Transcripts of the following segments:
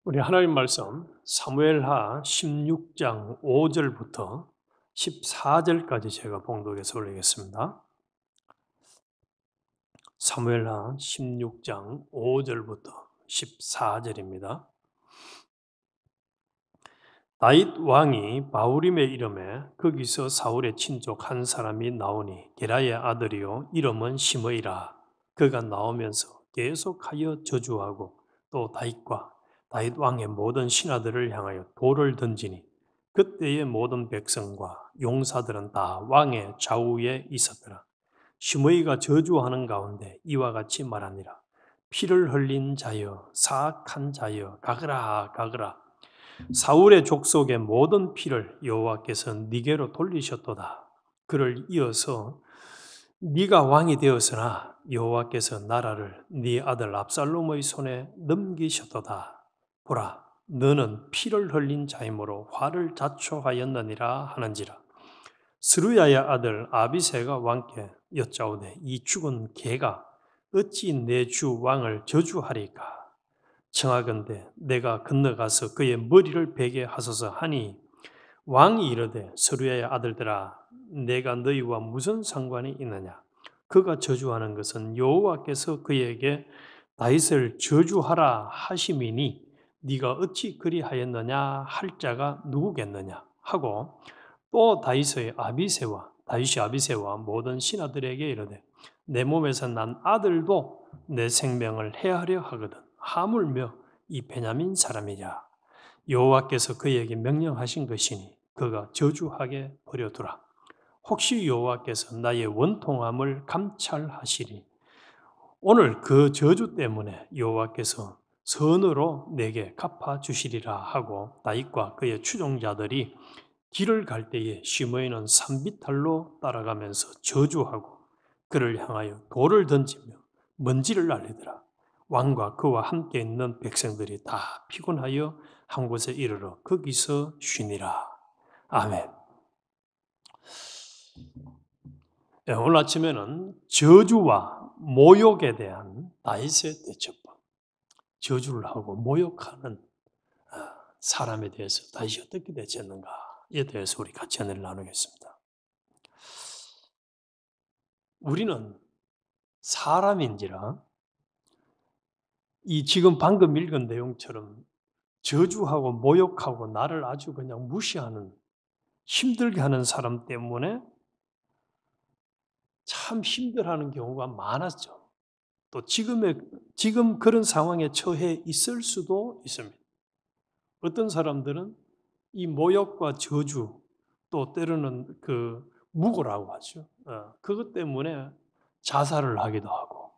우리 하나님 말씀 사무엘하 16장 5절부터 14절까지 제가 봉독해서 올리겠습니다. 사무엘하 16장 5절부터 14절입니다. 다윗 왕이 바후림에 이름에 거기서 사울의 친족 한 사람이 나오니 게라의 아들이요 이름은 시므이라. 그가 나오면서 계속하여 저주하고 또 다윗과 다윗 왕의 모든 신하들을 향하여 돌을 던지니 그때의 모든 백성과 용사들은 다 왕의 좌우에 있었더라. 시므이가 저주하는 가운데 이와 같이 말하니라. 피를 흘린 자여 사악한 자여 가거라 가거라. 사울의 족속의 모든 피를 여호와께서 네게로 돌리셨도다. 그를 이어서 네가 왕이 되었으나 여호와께서 나라를 네 아들 압살롬의 손에 넘기셨도다. 보라, 너는 피를 흘린 자이므로 화를 자초하였느니라 하는지라. 스루야의 아들 아비새가 왕께 여짜오되 이 죽은 개가 어찌 내 주 왕을 저주하리까? 청하건대 내가 건너가서 그의 머리를 베게 하소서 하니 왕이 이르되 스루야의 아들들아 내가 너희와 무슨 상관이 있느냐? 그가 저주하는 것은 여호와께서 그에게 다윗을 저주하라 하심이니 네가 어찌 그리하였느냐 할 자가 누구겠느냐 하고 또 다윗이 아비새와 모든 신하들에게 이르되 내 몸에서 난 아들도 내 생명을 해하려 하거든 하물며 이 베냐민 사람이냐 여호와께서 그에게 명령하신 것이니 그가 저주하게 버려두라. 혹시 여호와께서 나의 원통함을 감찰하시리. 오늘 그 저주 때문에 여호와께서 선으로 내게 갚아 주시리라 하고 다윗과 그의 추종자들이 길을 갈 때에 시므이는 산비탈로 따라가면서 저주하고 그를 향하여 돌을 던지며 먼지를 날리더라. 왕과 그와 함께 있는 백성들이 다 피곤하여 한 곳에 이르러 거기서 쉬니라. 아멘. 네, 오늘 아침에는 저주와 모욕에 대한 다윗의 대처법, 저주를 하고 모욕하는 사람에 대해서 다윗이 어떻게 대처했는가에 대해서 우리 같이 은혜를 나누겠습니다. 우리는 사람인지라 이 지금 방금 읽은 내용처럼 저주하고 모욕하고 나를 아주 그냥 무시하는 힘들게 하는 사람 때문에 참 힘들어하는 경우가 많았죠. 또 지금 그런 상황에 처해 있을 수도 있습니다. 어떤 사람들은 이 모욕과 저주 또 때로는 그 무고라고 하죠. 그것 때문에 자살을 하기도 하고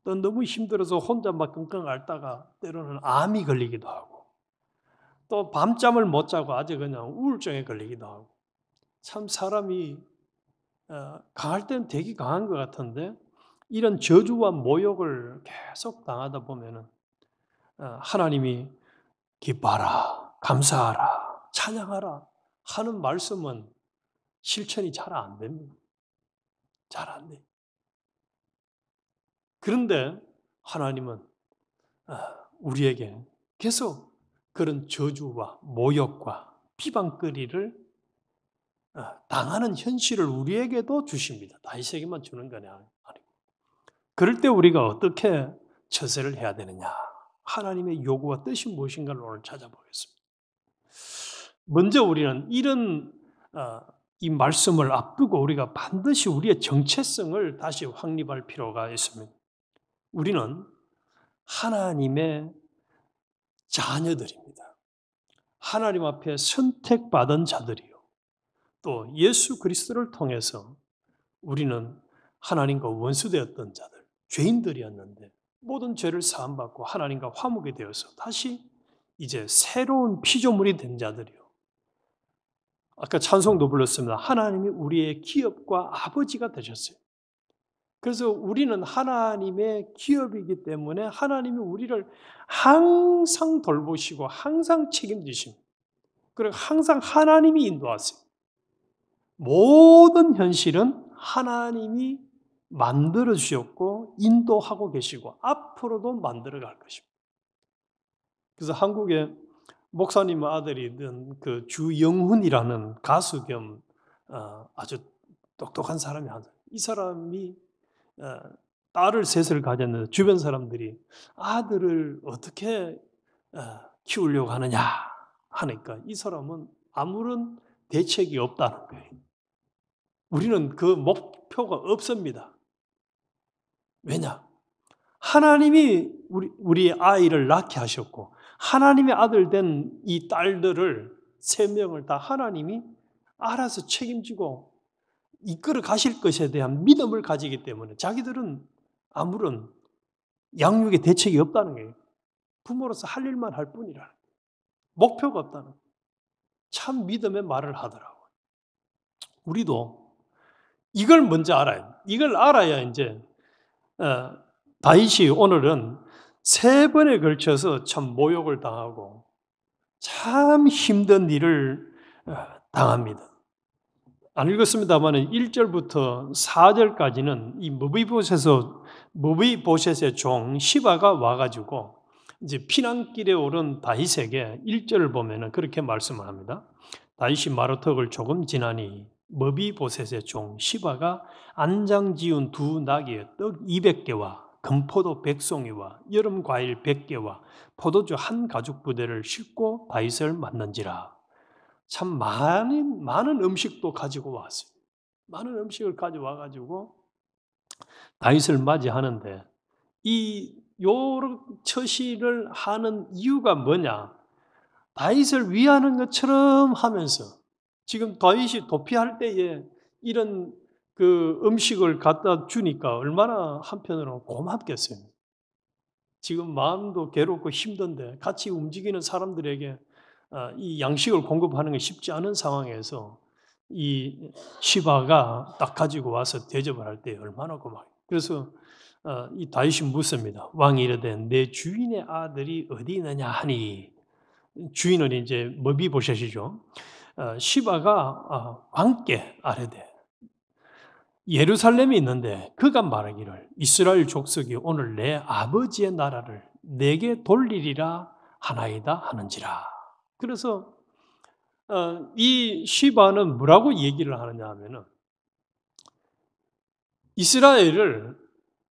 또 너무 힘들어서 혼자 막 끙끙 앓다가 때로는 암이 걸리기도 하고 또 밤잠을 못 자고 아주 그냥 우울증에 걸리기도 하고 참 사람이 강할 때는 되게 강한 것 같은데 이런 저주와 모욕을 계속 당하다 보면은 하나님이 기뻐하라, 감사하라, 찬양하라 하는 말씀은 실천이 잘 안 됩니다. 잘 안 돼. 그런데 하나님은 우리에게 계속 그런 저주와 모욕과 비방거리를 당하는 현실을 우리에게도 주십니다. 다윗에게만 주는 건 아니고. 그럴 때 우리가 어떻게 처세를 해야 되느냐? 하나님의 요구와 뜻이 무엇인가를 오늘 찾아보겠습니다. 먼저 우리는 이런 이 말씀을 앞두고 우리가 반드시 우리의 정체성을 다시 확립할 필요가 있습니다. 우리는 하나님의 자녀들입니다. 하나님 앞에 선택받은 자들이요. 또 예수 그리스도를 통해서 우리는 하나님과 원수되었던 자들, 죄인들이었는데 모든 죄를 사함받고 하나님과 화목이 되어서 다시 이제 새로운 피조물이 된 자들이요. 아까 찬송도 불렀습니다. 하나님이 우리의 기업과 아버지가 되셨어요. 그래서 우리는 하나님의 기업이기 때문에 하나님이 우리를 항상 돌보시고 항상 책임지십니다. 그리고 항상 하나님이 인도하세요. 모든 현실은 하나님이 만들어 주셨고 인도하고 계시고 앞으로도 만들어 갈 것입니다. 그래서 한국에 목사님 아들이던 그 주영훈이라는 가수 겸 아주 똑똑한 사람이 이 사람이 어, 딸을 셋을 가졌는데 주변 사람들이 아들을 어떻게 키우려고 하느냐 하니까 이 사람은 아무런 대책이 없다는 거예요. 우리는 그 목표가 없습니다. 왜냐? 하나님이 우리 아이를 낳게 하셨고 하나님의 아들 된 이 딸들을 세 명을 다 하나님이 알아서 책임지고 이끌어 가실 것에 대한 믿음을 가지기 때문에 자기들은 아무런 양육의 대책이 없다는 거예요. 부모로서 할 일만 할 뿐이라는 거예요. 목표가 없다는 거예요. 참 믿음의 말을 하더라고요. 우리도 이걸 먼저 알아요. 이걸 알아야 이제 다윗이 오늘은 세 번에 걸쳐서 참 모욕을 당하고 참 힘든 일을 당합니다. 안 읽었습니다만 1절부터 4절까지는 이 무비보셋의 종 시바가 와가지고 이제 피난길에 오른 다윗에게 1절을 보면은 그렇게 말씀을 합니다. 다윗이 마루턱을 조금 지나니 무비보셋의 종 시바가 안장 지은 두 나귀의 떡 200개와 금포도 100송이와 여름 과일 100개와 포도주 한 가죽 부대를 싣고 다윗을 만난지라. 참 많은 음식도 가지고 왔어요. 많은 음식을 가져와가지고 다윗을 맞이하는데 이 요런 처시를 하는 이유가 뭐냐? 다윗을 위하는 것처럼 하면서 지금 다윗이 도피할 때에 이런 그 음식을 갖다 주니까 얼마나 한편으로는 고맙겠어요. 지금 마음도 괴롭고 힘든데 같이 움직이는 사람들에게 이 양식을 공급하는 게 쉽지 않은 상황에서 이 시바가 딱 가지고 와서 대접을 할 때 얼마나 고마워요. 그래서 이 다윗이 묻습니다. 왕이 이르되 내 주인의 아들이 어디 있느냐 하니 주인은 이제 머비보셋이죠. 시바가 왕께 아뢰되 예루살렘에 있는데 그가 말하기를 이스라엘 족속이 오늘 내 아버지의 나라를 내게 돌리리라 하나이다 하는지라. 그래서 이 시바는 뭐라고 얘기를 하느냐 하면은 이스라엘을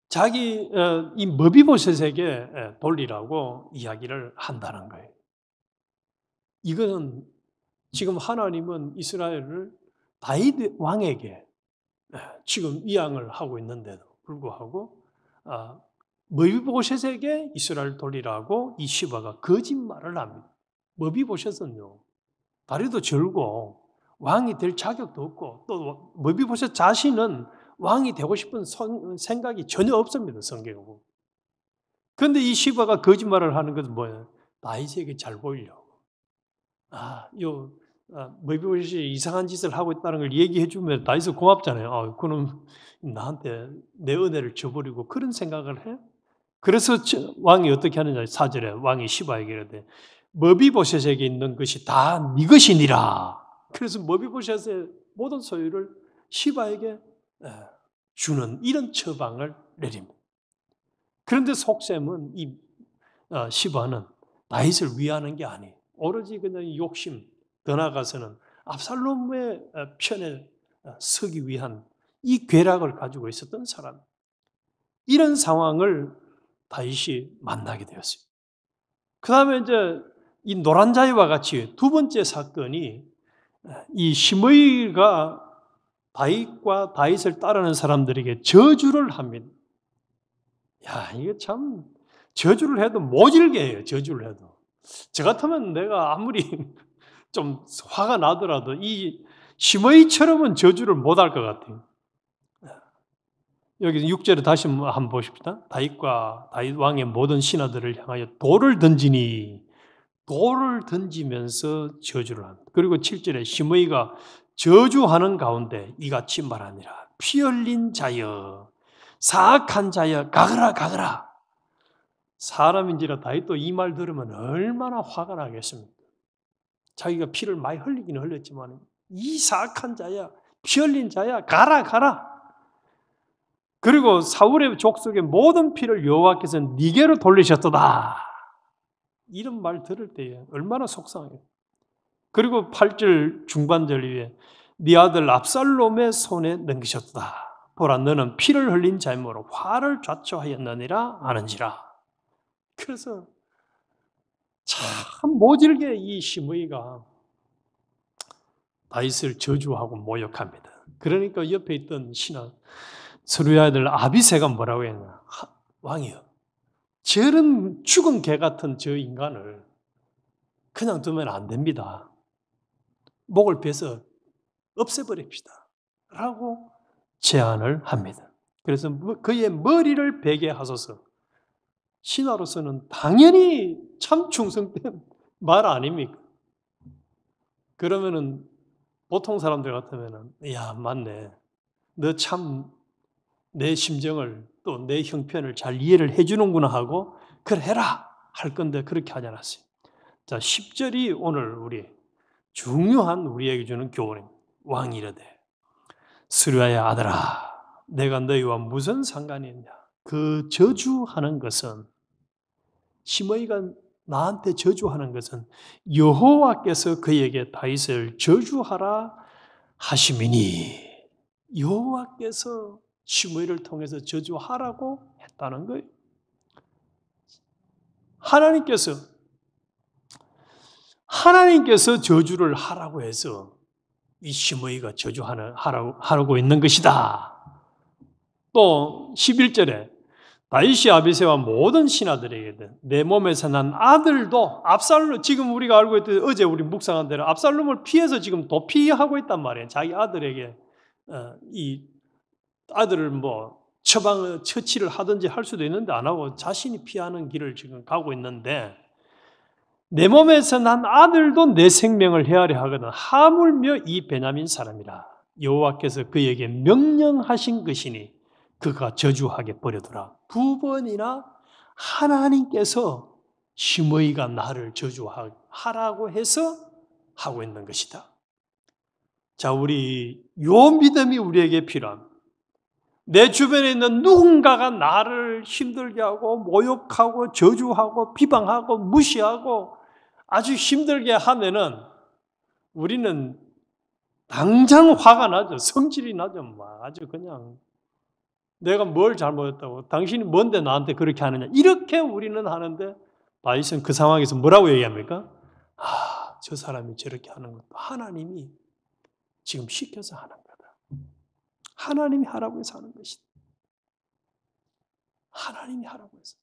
자기 이 머비보셋에게 돌리라고 이야기를 한다는 거예요. 이거는 지금 하나님은 이스라엘을 다윗 왕에게 지금 이양을 하고 있는데도 불구하고 머비보셋에게 이스라엘 돌리라고 이 시바가 거짓말을 합니다. 머비보셋은요 다리도 절고 왕이 될 자격도 없고 또 머비보셋 자신은 왕이 되고 싶은 생각이 전혀 없습니다. 성경에 보면. 그런데 이 시바가 거짓말을 하는 것은 뭐예요? 다윗에게 잘 보이려고. 머비보셋이 이상한 짓을 하고 있다는 걸 얘기해 주면 다윗은 고맙잖아요. 그럼 나한테 내 은혜를 줘버리고 그런 생각을 해? 그래서 왕이 어떻게 하느냐 4절에 왕이 시바에게 이르되 머비보셋에게 있는 것이 다 네 것이니라. 그래서 머비보셋의 모든 소유를 시바에게 주는 이런 처방을 내립니다. 그런데 속셈은 이 시바는 다윗을 위하는 게 아니에요. 오로지 그냥 욕심, 더 나아가서는 압살롬의 편에 서기 위한 이 괴락을 가지고 있었던 사람. 이런 상황을 다윗이 만나게 되었어요. 그 다음에 이제 이 노란 자위와 같이 두 번째 사건이 이 시므이가 다윗과 다윗을 따르는 사람들에게 저주를 합니다. 이게 참 저주를 해도 모질게 해요. 저주를 해도. 저 같으면 내가 아무리 좀 화가 나더라도 이 시므이처럼은 저주를 못할 것 같아요. 여기 6절에 다시 한번 보십시다. 다윗과 다윗 왕의 모든 신하들을 향하여 돌을 던지니 돌을 던지면서 저주를 합니다. 그리고 7절에 시므이가 저주하는 가운데 이같이 말하니라. 피 흘린 자여 사악한 자여 가거라 가거라. 사람인지라 다윗도 이 말 들으면 얼마나 화가 나겠습니까? 자기가 피를 많이 흘리긴 흘렸지만 이 사악한 자야 피 흘린 자야 가라 가라. 그리고 사울의 족속의 모든 피를 여호와께서 네게로 돌리셨도다. 이런 말 들을 때에 얼마나 속상해요. 그리고 8절 중반절 위에 네 아들 압살롬의 손에 넘기셨다. 보라 너는 피를 흘린 잘못으로 화를 좌초하였느니라 하는지라. 그래서 참 모질게 이 시므이가 다윗을 저주하고 모욕합니다. 그러니까 옆에 있던 신하 스루야 아들 아비새가 뭐라고 했냐. 왕이여, 저런 죽은 개 같은 저 인간을 그냥 두면 안 됩니다. 목을 베서 없애버립시다. 라고 제안을 합니다. 그래서 그의 머리를 베게 하소서. 신하로서는 당연히 참 충성된 말 아닙니까? 그러면은 보통 사람들 같으면은 야 맞네. 너 참 내 심정을 또 내 형편을 잘 이해를 해주는구나 하고 그래 해라 할 건데 그렇게 하지 않았어요. 자 10절이 오늘 우리 중요한 우리에게 주는 교훈입니다. 왕이 이르되 스루야의 아들아 내가 너희와 무슨 상관이 있냐. 그 저주하는 것은 시므이가 나한테 저주하는 것은 여호와께서 그에게 다윗을 저주하라 하심이니 여호와께서 시므이를 통해서 저주하라고 했다는 거예요. 하나님께서 저주를 하라고 해서 이 시므이가 하라고 있는 것이다. 또 11절에 다윗이 아비새와 모든 신하들에게 내 몸에서 난 아들도 압살롬 지금 우리가 알고 있듯 어제 우리 묵상한 대로 압살롬을 피해서 지금 도피하고 있단 말이에요. 자기 아들에게 이 아들을 뭐 처치를 하든지 할 수도 있는데 안 하고 자신이 피하는 길을 지금 가고 있는데 내 몸에서 난 아들도 내 생명을 헤아려 하거든 하물며 이 베냐민 사람이라 여호와께서 그에게 명령하신 것이니 그가 저주하게 버려두라. 2번이나 하나님께서 시므이가 나를 저주하라고 해서 하고 있는 것이다. 자, 우리 요 믿음이 우리에게 필요합니다. 내 주변에 있는 누군가가 나를 힘들게 하고 모욕하고 저주하고 비방하고 무시하고 아주 힘들게 하면은 우리는 당장 화가 나죠. 성질이 나죠. 막 아주 그냥 내가 뭘 잘못했다고 당신이 뭔데 나한테 그렇게 하느냐 이렇게 우리는 하는데 다윗은 그 상황에서 뭐라고 얘기합니까? 저 사람이 저렇게 하는 것도 하나님이 지금 시켜서 하는 거다. 하나님이 하라고 해서 하는 것이다. 하나님이 하라고 해서.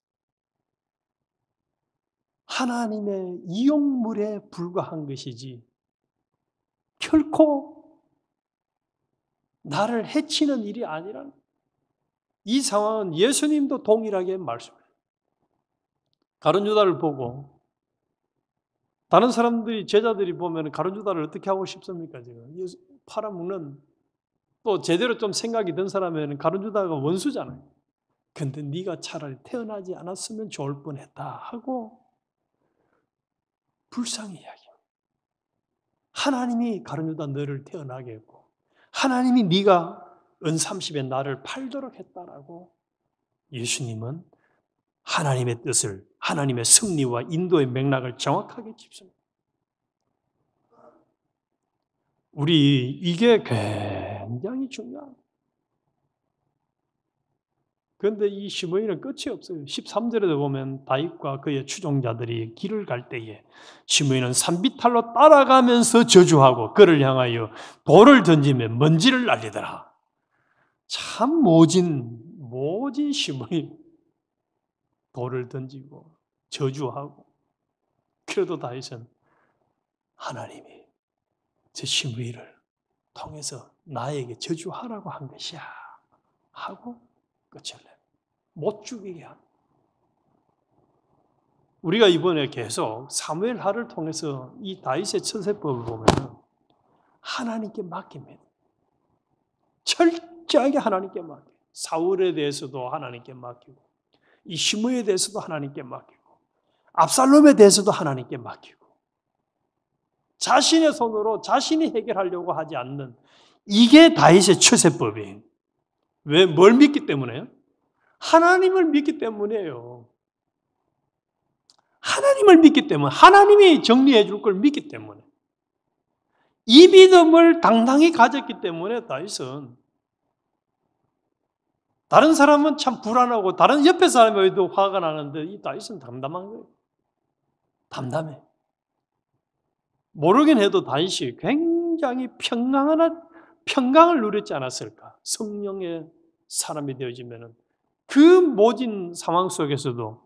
하나님의 이용물에 불과한 것이지 결코 나를 해치는 일이 아니라는 이 상황은 예수님도 동일하게 말씀해요. 가룟 유다를 보고 다른 사람들이 제자들이 보면 가룟 유다를 어떻게 하고 싶습니까? 지금 팔아먹는 또 제대로 좀 생각이 든 사람에는 가룟 유다가 원수잖아요. 근데 네가 차라리 태어나지 않았으면 좋을 뻔했다 하고 불쌍히 이야기해요. 하나님이 가룟 유다 너를 태어나게 했고 하나님이 네가 은30에 나를 팔도록 했다라고 예수님은 하나님의 뜻을 하나님의 승리와 인도의 맥락을 정확하게 짚습니다. 우리 이게 굉장히 중요합니다. 그런데 이 시므이는 끝이 없어요. 13절에도 보면 다윗과 그의 추종자들이 길을 갈 때에 시므이는 산비탈로 따라가면서 저주하고 그를 향하여 돌을 던지며 먼지를 날리더라. 참 모진 시므이 돌을 던지고 저주하고 그래도 다윗은 하나님이 저 시므이를 통해서 나에게 저주하라고 한 것이야 하고 끝을 내요. 못 죽이게 합니다. 우리가 이번에 계속 사무엘하를 통해서 이 다윗의 처세법을 보면 하나님께 맡깁니다. 철저하게 하나님께 맡겨요. 사울에 대해서도 하나님께 맡기고 이 시므에 대해서도 하나님께 맡기고 압살롬에 대해서도 하나님께 맡기고 자신의 손으로 자신이 해결하려고 하지 않는 이게 다윗의 처세법이에요. 왜? 뭘 믿기 때문에요? 하나님을 믿기 때문이에요. 하나님을 믿기 때문에, 하나님이 정리해 줄 걸 믿기 때문에, 이 믿음을 당당히 가졌기 때문에 다윗은, 다른 사람은 참 불안하고 다른 옆에 사람이 왜도 화가 나는데 이 다윗은 담담한 거예요. 담담해. 모르긴 해도 다윗이 굉장히 평강을 누렸지 않았을까? 성령의 사람이 되어지면은 그 모진 상황 속에서도,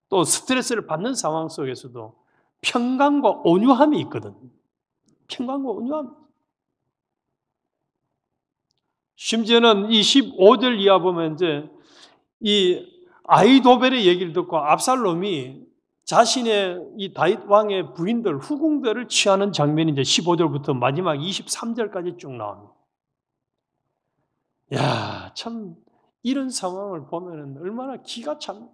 또 스트레스를 받는 상황 속에서도 평강과 온유함이 있거든. 평강과 온유함. 심지어는 이 15절 이하 보면 이제 이 아히도벨의 얘기를 듣고 압살롬이 자신의 이 다윗 왕의 부인들, 후궁들을 취하는 장면이 이제 15절부터 마지막 23절까지 쭉 나옵니다. 야, 참 이런 상황을 보면은 얼마나 기가 참.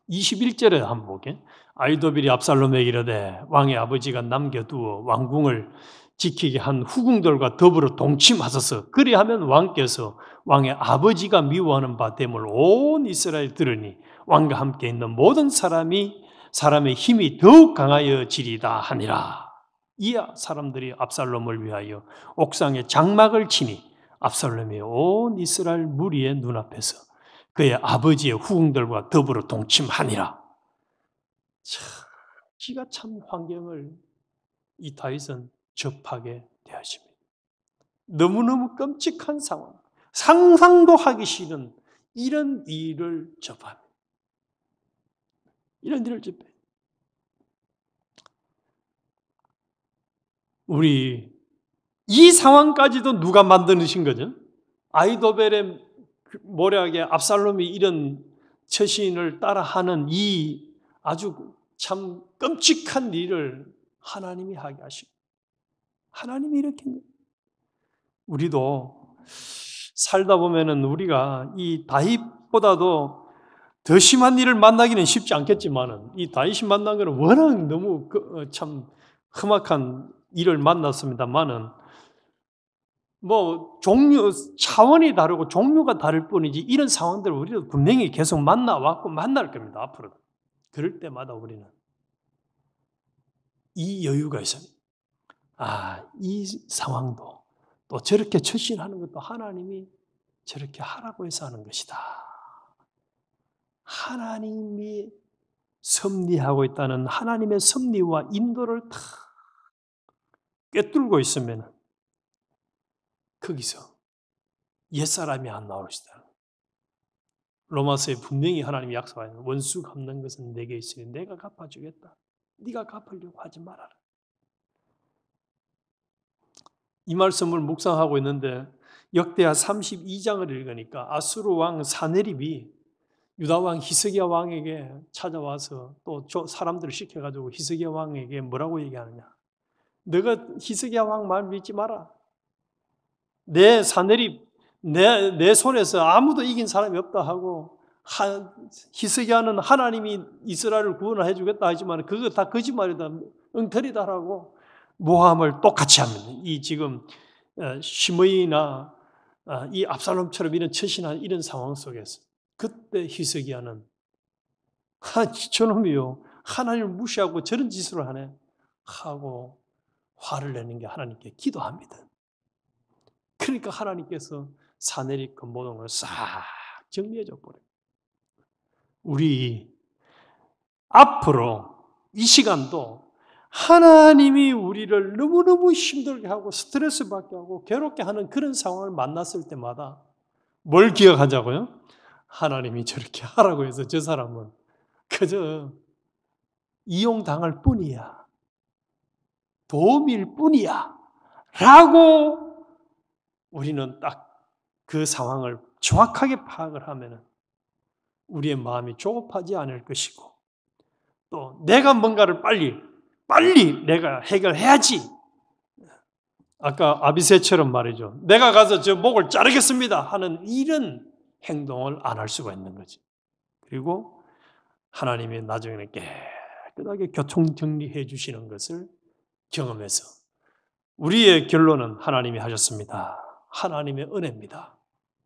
21절에 한번 보게. 아히도벨이 압살롬에게 이르되 왕의 아버지가 남겨두어 왕궁을 지키게 한 후궁들과 더불어 동침하소서. 그리하면 왕께서 왕의 아버지가 미워하는 바 됨을 온 이스라엘 들으니 왕과 함께 있는 모든 사람의 힘이 더욱 강하여지리다 하니라. 이에 사람들이 압살롬을 위하여 옥상에 장막을 치니 압살롬이 온 이스라엘 무리의 눈앞에서 그의 아버지의 후궁들과 더불어 동침하니라. 참 기가 찬 환경을 이 다윗은 접하게 되었습니다. 너무너무 끔찍한 상황, 상상도 하기 싫은 이런 일을 접합니다. 이런 일을 접해. 우리 이 상황까지도 누가 만드신 거죠? 아히도벨의 모략에 압살롬이 이런 처신을 따라하는 이 아주 참 끔찍한 일을 하나님이 하게 하시고, 하나님이 이렇게. 우리도 살다 보면은 우리가 이 다윗보다도 더 심한 일을 만나기는 쉽지 않겠지만은, 이 다윗이 만난 것은 워낙 너무 참 험악한 일을 만났습니다만은, 차원이 다르고 종류가 다를 뿐이지 이런 상황들을 우리도 분명히 계속 만나왔고 만날 겁니다, 앞으로도. 그럴 때마다 우리는 이 여유가 있습니다. 이 상황도 또 저렇게 처신하는 것도 하나님이 저렇게 하라고 해서 하는 것이다. 하나님이 섭리하고 있다는 하나님의 섭리와 인도를 다 꿰뚫고 있으면 거기서 옛사람이 안 나오시다. 로마서에 분명히 하나님이 약속하는, 원수 갚는 것은 내게 있으니 내가 갚아주겠다. 네가 갚으려고 하지 말아라. 이 말씀을 묵상하고 있는데 역대하 32장을 읽으니까 아수르 왕 사네립이 유다 왕 히스기야 왕에게 찾아와서 또 사람들을 시켜가지고 히스기야 왕에게 뭐라고 얘기하느냐. 너가 히스기야 왕 말 믿지 마라. 내 사네립, 내 손에서 아무도 이긴 사람이 없다 하고, 히스기야는 하나님이 이스라엘을 구원을 해주겠다 하지만 그거 다 거짓말이다, 엉터리다라고 모함을 똑같이 합니다. 이 지금 시므이나 이 압살롬처럼 이런 처신한 이런 상황 속에서 그때 히스기야는 저놈이요, 하나님을 무시하고 저런 짓을 하네 하고 화를 내는 게 하나님께 기도합니다. 그러니까 하나님께서 사내립 그 모든 걸 싹 정리해 줘 버려요. 우리 앞으로 이 시간도 하나님이 우리를 너무너무 힘들게 하고 스트레스 받게 하고 괴롭게 하는 그런 상황을 만났을 때마다 뭘 기억하자고요? 하나님이 저렇게 하라고 해서 저 사람은 그저 이용당할 뿐이야, 도움일 뿐이야 라고 우리는 딱 그 상황을 정확하게 파악을 하면 우리의 마음이 조급하지 않을 것이고, 또 내가 뭔가를 빨리 내가 해결해야지. 아까 아비새처럼 말이죠. 내가 가서 저 목을 자르겠습니다 하는 이런 행동을 안 할 수가 있는 거지. 그리고 하나님이 나중에는 깨끗하게 교통 정리해 주시는 것을 경험해서 우리의 결론은 하나님이 하셨습니다. 하나님의 은혜입니다.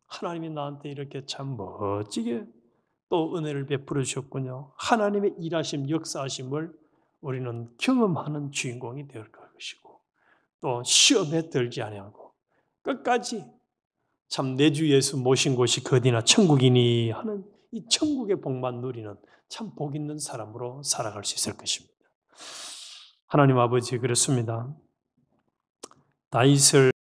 하나님이 나한테 이렇게 참 멋지게 또 은혜를 베풀어 주셨군요. 하나님의 일하심, 역사하심을 우리는 경험하는 주인공이 될 것이고 또 시험에 들지 아니하고 끝까지 참 내 주 예수 모신 곳이 어디나 천국이니 하는 이 천국의 복만 누리는 참 복 있는 사람으로 살아갈 수 있을 것입니다. 하나님 아버지 그렇습니다. 다윗을